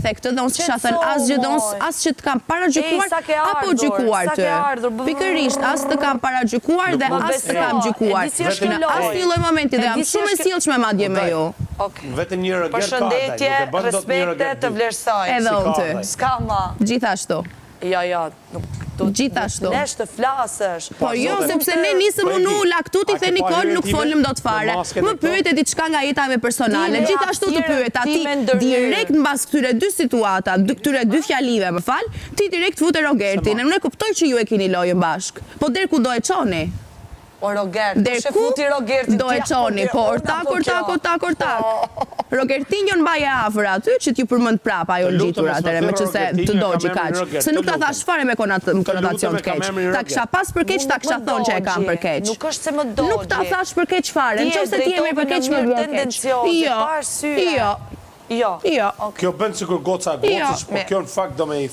the këtë dhe unë s'kisha thënë asgjë dhe unë as që të kam paragjykuar apo gjykuar të. Pikërisht, as të kam paragjykuar dhe as të kam gjykuar. Në asnjë lloj momenti dhe jam shumë e sjellshme madje me ju. Vetëm një rëgër Përshëndetje, respekte të vlerësoj. Edhe unë ty. S'ka ma. Gjithashtu. Ja, Gjithashtu. Lesh të flasësh. Po jo, sepse ne nisëm unë laktuti the Nikol nuk folëm dot fare. Më pyete diçka nga jeta ime personale. Gjithashtu të pyet ti direkt mbas këtyre dy situata, këtyre dy fjalive, më fal, ti direkt fute Rogertin. Unë e kuptoj që ju e keni lojën bashk. Po der ku do e çoni? O Rogert, der ku do e çoni? Po ortak. Rogertinjon mbaje afër aty që t'ju përmend prapa ajo ngjitur atëre, meqense të dogji kaq. Se nuk ta thash fare me konotacion të keq. Ta kisha pas për keq, ta kisha thonë që e kam për keq. Nuk është se më dogji. Nuk ta thash për keq fare, nëse ti je për keq më bën keq. Jo. Kjo bën sikur goca gocës, po kjo në fakt do me i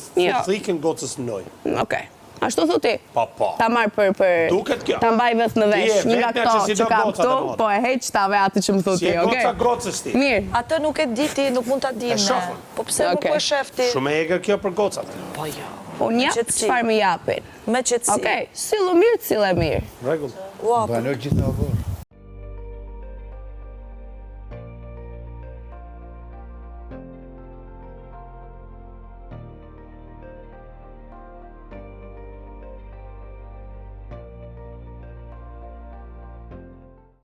thikën gocës në noj. Okej. Ashtu thotë ti. Po. Ta marr për duket kjo. Ta mbaj vetë në vesh, një nga këto që kam këtu, po e heq tave atë që më thotë ti, okay? Si goca grocës ti. Mirë. Atë nuk e di ti, nuk mund ta di ne. Po pse nuk po e shef ti? Shumë e egër kjo për gocat. Po jo. Unë jap çfarë më japin. Me qetësi. Okej, sillu mirë, sille mirë. Rregull. Banoj gjithë në avon.